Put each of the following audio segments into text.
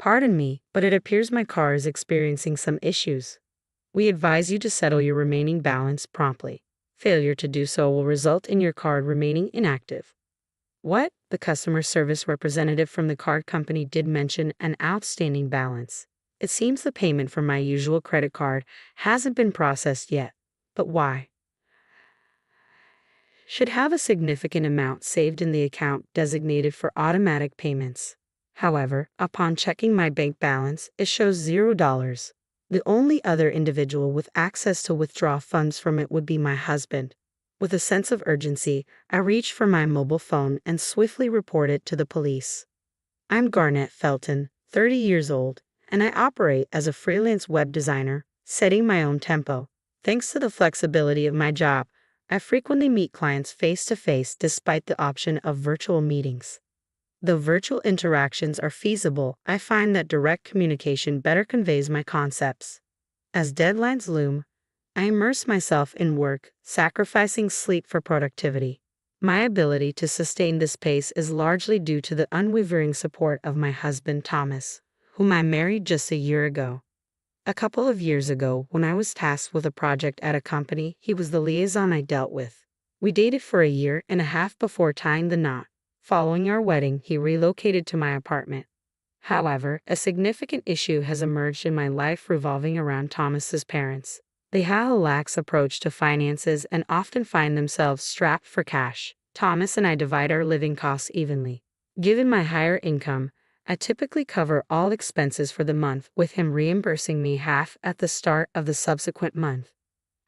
Pardon me, but it appears my car is experiencing some issues. We advise you to settle your remaining balance promptly. Failure to do so will result in your card remaining inactive. What? The customer service representative from the card company did mention an outstanding balance. It seems the payment from my usual credit card hasn't been processed yet. But why? Should have a significant amount saved in the account designated for automatic payments. However, upon checking my bank balance, it shows $0. The only other individual with access to withdraw funds from it would be my husband. With a sense of urgency, I reached for my mobile phone and swiftly reported to the police. I'm Garnett Felton, 30 years old, and I operate as a freelance web designer, setting my own tempo. Thanks to the flexibility of my job, I frequently meet clients face-to-face despite the option of virtual meetings. Though virtual interactions are feasible, I find that direct communication better conveys my concepts. As deadlines loom, I immerse myself in work, sacrificing sleep for productivity. My ability to sustain this pace is largely due to the unwavering support of my husband Thomas, whom I married just a year ago. A couple of years ago, when I was tasked with a project at a company, he was the liaison I dealt with. We dated for a year and a half before tying the knot. Following our wedding, he relocated to my apartment. However, a significant issue has emerged in my life revolving around Thomas's parents. They have a lax approach to finances and often find themselves strapped for cash. Thomas and I divide our living costs evenly. Given my higher income, I typically cover all expenses for the month, with him reimbursing me half at the start of the subsequent month.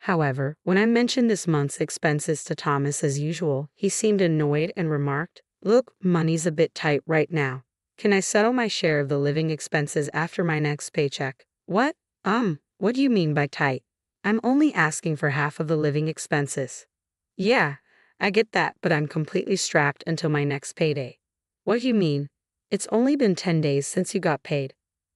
However, when I mentioned this month's expenses to Thomas as usual, he seemed annoyed and remarked, "Look, money's a bit tight right now. Can I settle my share of the living expenses after my next paycheck?" What do you mean by tight? I'm only asking for half of the living expenses. Yeah, I get that, but I'm completely strapped until my next payday. What do you mean? It's only been 10 days since you got paid.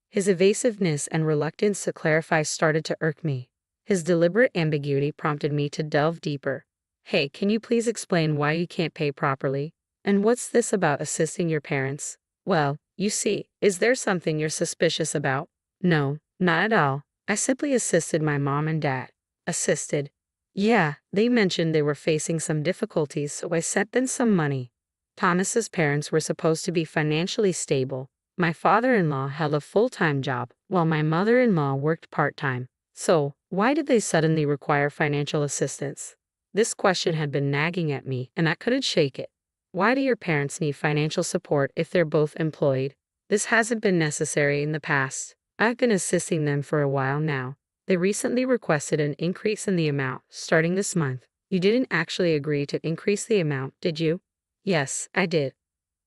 His evasiveness and reluctance to clarify started to irk me. His deliberate ambiguity prompted me to delve deeper. Hey, can you please explain why you can't pay properly? And what's this about assisting your parents? Well, you see, is there something you're suspicious about? No, not at all. I simply assisted my mom and dad. Assisted? Yeah, they mentioned they were facing some difficulties, so I sent them some money. Thomas's parents were supposed to be financially stable. My father-in-law held a full-time job, while my mother-in-law worked part-time. So, why did they suddenly require financial assistance? This question had been nagging at me, and I couldn't shake it. Why do your parents need financial support if they're both employed? This hasn't been necessary in the past. I've been assisting them for a while now. They recently requested an increase in the amount, starting this month. You didn't actually agree to increase the amount, did you? Yes, I did.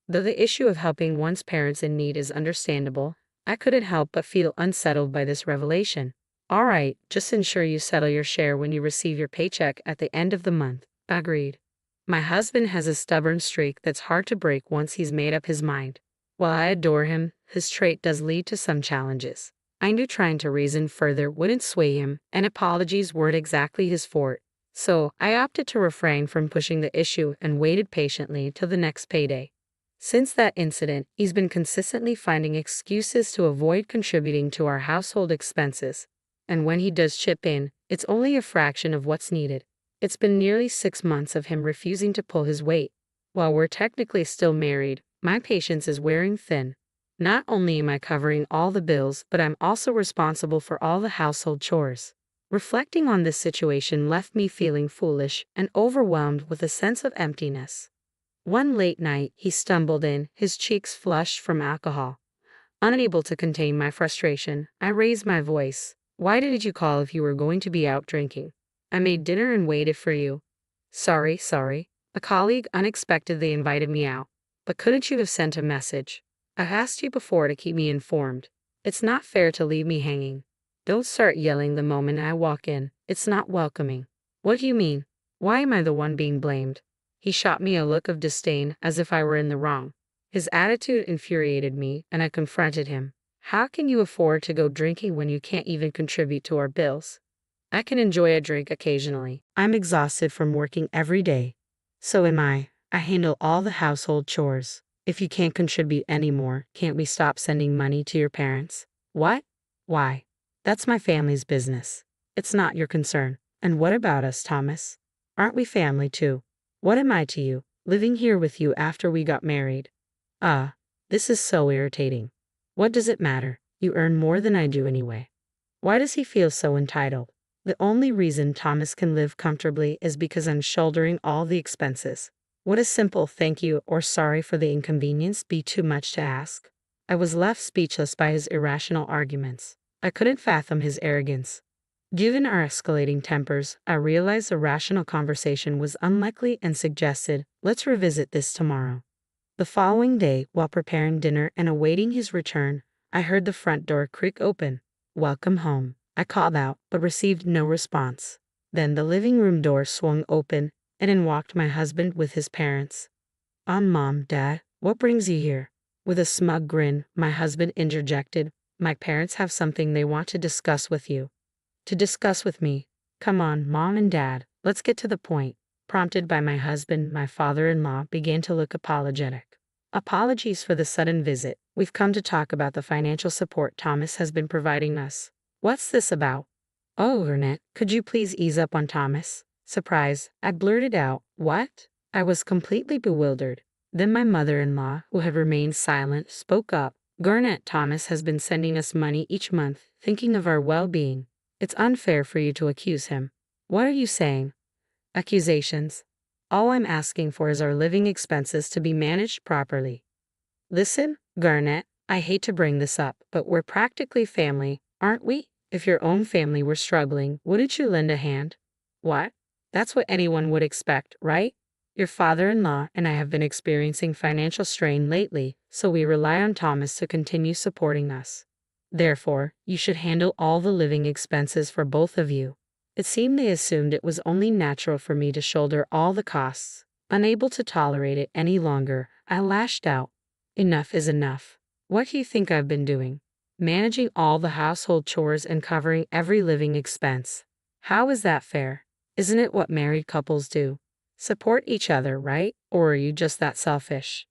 Though the issue of helping one's parents in need is understandable, I couldn't help but feel unsettled by this revelation. All right, just ensure you settle your share when you receive your paycheck at the end of the month. Agreed. My husband has a stubborn streak that's hard to break once he's made up his mind. While I adore him, his trait does lead to some challenges. I knew trying to reason further wouldn't sway him, and apologies weren't exactly his forte. So, I opted to refrain from pushing the issue and waited patiently till the next payday. Since that incident, he's been consistently finding excuses to avoid contributing to our household expenses. And when he does chip in, it's only a fraction of what's needed. It's been nearly 6 months of him refusing to pull his weight. While we're technically still married, my patience is wearing thin. Not only am I covering all the bills, but I'm also responsible for all the household chores. Reflecting on this situation left me feeling foolish and overwhelmed with a sense of emptiness. One late night, he stumbled in, his cheeks flushed from alcohol. Unable to contain my frustration, I raised my voice. Why did you call if you were going to be out drinking? I made dinner and waited for you. Sorry. A colleague unexpectedly invited me out. But couldn't you have sent a message? I've asked you before to keep me informed. It's not fair to leave me hanging. Don't start yelling the moment I walk in. It's not welcoming. What do you mean? Why am I the one being blamed? He shot me a look of disdain as if I were in the wrong. His attitude infuriated me, and I confronted him. How can you afford to go drinking when you can't even contribute to our bills? I can enjoy a drink occasionally. I'm exhausted from working every day. So am I. I handle all the household chores. If you can't contribute anymore, can't we stop sending money to your parents? What? Why? That's my family's business. It's not your concern. And what about us, Thomas? Aren't we family too? What am I to you, living here with you after we got married? This is so irritating. What does it matter? You earn more than I do anyway. Why does he feel so entitled? The only reason Thomas can live comfortably is because I'm shouldering all the expenses. Would a simple thank you or sorry for the inconvenience be too much to ask? I was left speechless by his irrational arguments. I couldn't fathom his arrogance. Given our escalating tempers, I realized a rational conversation was unlikely and suggested, let's revisit this tomorrow. The following day, while preparing dinner and awaiting his return, I heard the front door creak open. "Welcome home," I called out, but received no response. Then the living room door swung open, and in walked my husband with his parents. Mom, Dad, what brings you here?" With a smug grin, my husband interjected, "My parents have something they want to discuss with you." "To discuss with me? Come on, Mom and Dad, let's get to the point." Prompted by my husband, my father-in-law began to look apologetic. "Apologies for the sudden visit. We've come to talk about the financial support Thomas has been providing us." "What's this about?" "Oh, Ernest, could you please ease up on Thomas?" Surprised, I blurted out, "What?" I was completely bewildered. Then my mother-in-law, who had remained silent, spoke up. "Garnett, Thomas has been sending us money each month, thinking of our well-being. It's unfair for you to accuse him." "What are you saying?" "Accusations. All I'm asking for is our living expenses to be managed properly." "Listen, Garnett, I hate to bring this up, but we're practically family, aren't we? If your own family were struggling, wouldn't you lend a hand?" "What? That's what anyone would expect, right? Your father-in-law and I have been experiencing financial strain lately, so we rely on Thomas to continue supporting us. Therefore, you should handle all the living expenses for both of you." It seemed they assumed it was only natural for me to shoulder all the costs. Unable to tolerate it any longer, I lashed out. "Enough is enough. What do you think I've been doing? Managing all the household chores and covering every living expense. How is that fair? Isn't it what married couples do? Support each other, right? Or are you just that selfish?"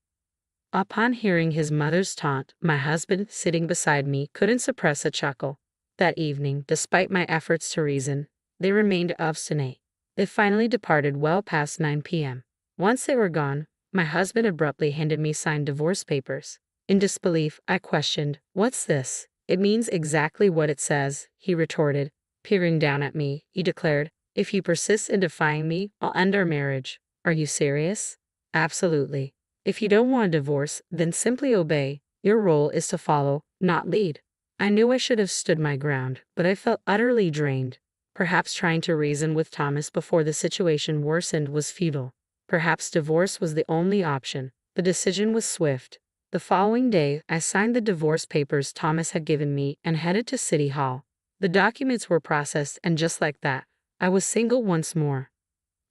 Upon hearing his mother's taunt, my husband, sitting beside me, couldn't suppress a chuckle. That evening, despite my efforts to reason, they remained obstinate. They finally departed well past 9 p.m. Once they were gone, my husband abruptly handed me signed divorce papers. In disbelief, I questioned, "What's this?" "It means exactly what it says," he retorted. Peering down at me, he declared, "If you persist in defying me, I'll end our marriage." "Are you serious?" "Absolutely. If you don't want a divorce, then simply obey. Your role is to follow, not lead." I knew I should have stood my ground, but I felt utterly drained. Perhaps trying to reason with Thomas before the situation worsened was futile. Perhaps divorce was the only option. The decision was swift. The following day, I signed the divorce papers Thomas had given me and headed to City Hall. The documents were processed, and just like that, I was single once more.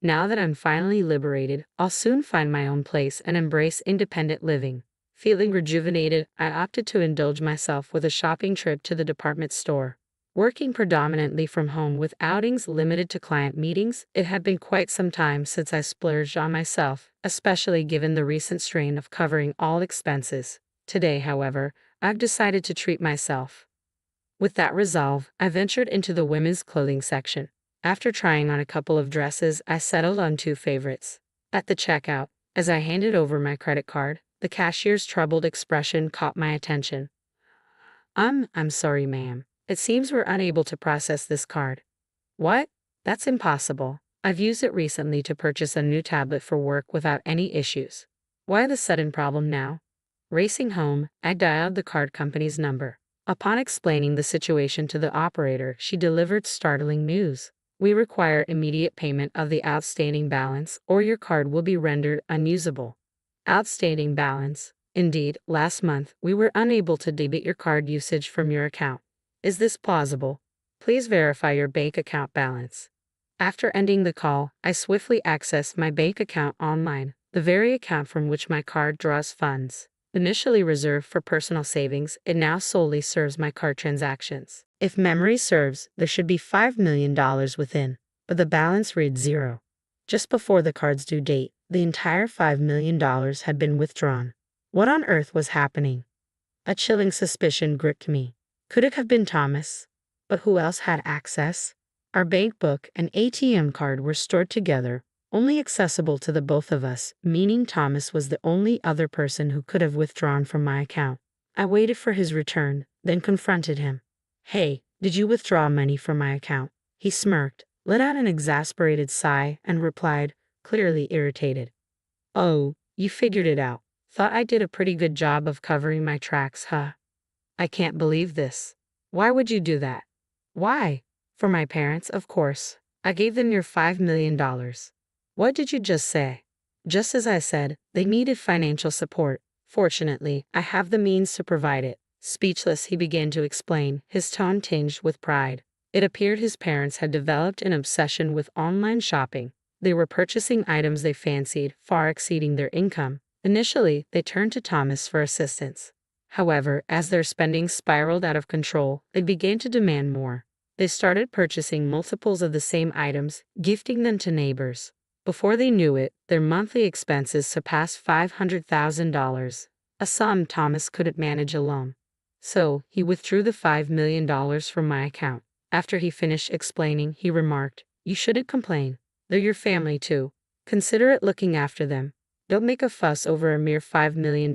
Now that I'm finally liberated, I'll soon find my own place and embrace independent living. Feeling rejuvenated, I opted to indulge myself with a shopping trip to the department store. Working predominantly from home with outings limited to client meetings, it had been quite some time since I splurged on myself, especially given the recent strain of covering all expenses. Today, however, I've decided to treat myself. With that resolve, I ventured into the women's clothing section. After trying on a couple of dresses, I settled on two favorites. At the checkout, as I handed over my credit card, the cashier's troubled expression caught my attention. I'm sorry, ma'am. It seems we're unable to process this card." "What? That's impossible. I've used it recently to purchase a new tablet for work without any issues." "Why the sudden problem now?" Racing home, I dialed the card company's number. Upon explaining the situation to the operator, she delivered startling news. "We require immediate payment of the outstanding balance, or your card will be rendered unusable." Outstanding balance. Indeed, last month, we were unable to debit your card usage from your account. Is this plausible? Please verify your bank account balance. After ending the call, I swiftly accessed my bank account online, the very account from which my card draws funds. Initially reserved for personal savings, it now solely serves my card transactions. If memory serves, there should be $5 million within, but the balance reads zero. Just before the card's due date, the entire $5 million had been withdrawn. What on earth was happening? A chilling suspicion gripped me. Could it have been Thomas? But who else had access? Our bank book and ATM card were stored together, only accessible to the both of us, meaning Thomas was the only other person who could have withdrawn from my account. I waited for his return, then confronted him. Hey, did you withdraw money from my account? He smirked, let out an exasperated sigh, and replied, clearly irritated. Oh, you figured it out. Thought I did a pretty good job of covering my tracks, huh? I can't believe this. Why would you do that? Why? For my parents, of course. I gave them your $5 million. What did you just say? Just as I said, they needed financial support. Fortunately, I have the means to provide it. Speechless, he began to explain, his tone tinged with pride. It appeared his parents had developed an obsession with online shopping. They were purchasing items they fancied, far exceeding their income. Initially, they turned to Thomas for assistance. However, as their spending spiraled out of control, they began to demand more. They started purchasing multiples of the same items, gifting them to neighbors. Before they knew it, their monthly expenses surpassed $500,000, a sum Thomas couldn't manage alone. So, he withdrew the $5 million from my account. After he finished explaining, he remarked, "You shouldn't complain. They're your family too. Consider it looking after them. Don't make a fuss over a mere $5 million.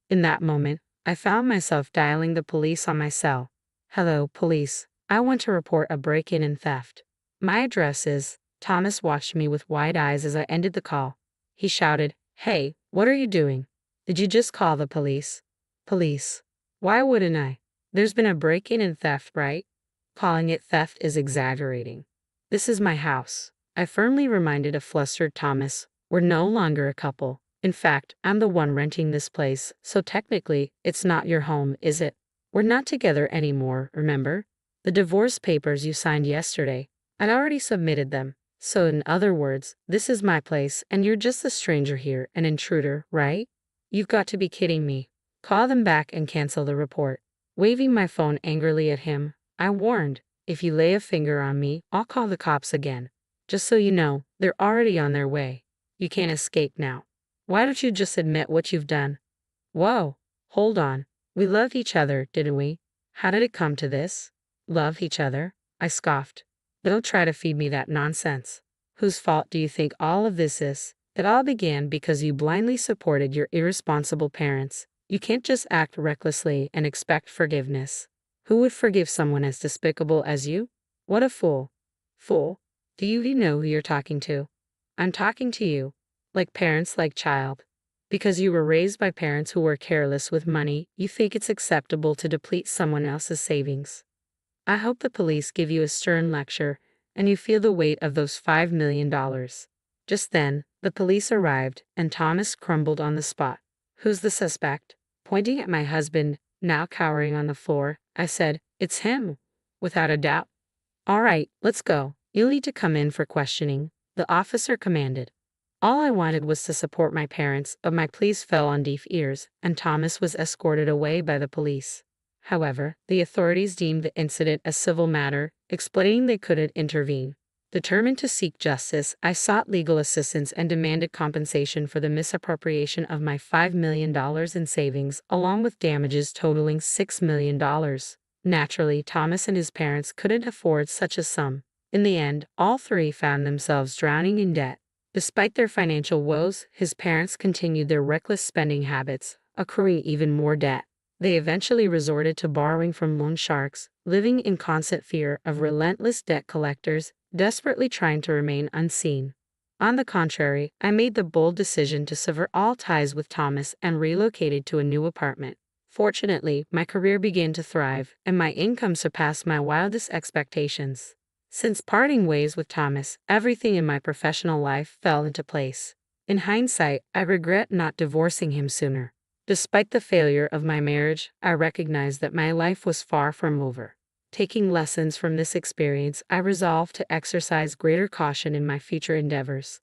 In that moment, I found myself dialing the police on my cell. Hello, police. I want to report a break-in and theft. My address is... Thomas watched me with wide eyes as I ended the call. He shouted, "Hey, what are you doing? Did you just call the police?" Police. Why wouldn't I? There's been a break-in and theft, right? Calling it theft is exaggerating. This is my house. I firmly reminded a flustered Thomas. We're no longer a couple. In fact, I'm the one renting this place, so technically, it's not your home, is it? We're not together anymore, remember? The divorce papers you signed yesterday, I'd already submitted them. So in other words, this is my place and you're just a stranger here, an intruder, right? You've got to be kidding me. Call them back and cancel the report. Waving my phone angrily at him, I warned, if you lay a finger on me, I'll call the cops again. Just so you know, they're already on their way. You can't escape now. Why don't you just admit what you've done? Whoa, hold on. We loved each other, didn't we? How did it come to this? Love each other? I scoffed. Don't try to feed me that nonsense. Whose fault do you think all of this is? It all began because you blindly supported your irresponsible parents. You can't just act recklessly and expect forgiveness. Who would forgive someone as despicable as you? What a fool. Fool? Do you even know who you're talking to? I'm talking to you. Like parents, like child. Because you were raised by parents who were careless with money, you think it's acceptable to deplete someone else's savings. I hope the police give you a stern lecture and you feel the weight of those $5 million. Just then, the police arrived and Thomas crumbled on the spot. Who's the suspect? Pointing at my husband, now cowering on the floor, I said, "It's him." Without a doubt. "All right, let's go. You'll need to come in for questioning," the officer commanded. All I wanted was to support my parents, but my pleas fell on deaf ears, and Thomas was escorted away by the police. However, the authorities deemed the incident a civil matter, explaining they couldn't intervene. Determined to seek justice, I sought legal assistance and demanded compensation for the misappropriation of my $5 million in savings, along with damages totaling $6 million. Naturally, Thomas and his parents couldn't afford such a sum. In the end, all three found themselves drowning in debt. Despite their financial woes, his parents continued their reckless spending habits, accruing even more debt. They eventually resorted to borrowing from loan sharks, living in constant fear of relentless debt collectors, desperately trying to remain unseen. On the contrary, I made the bold decision to sever all ties with Thomas and relocated to a new apartment. Fortunately, my career began to thrive, and my income surpassed my wildest expectations. Since parting ways with Thomas, everything in my professional life fell into place. In hindsight, I regret not divorcing him sooner. Despite the failure of my marriage, I recognized that my life was far from over. Taking lessons from this experience, I resolved to exercise greater caution in my future endeavors.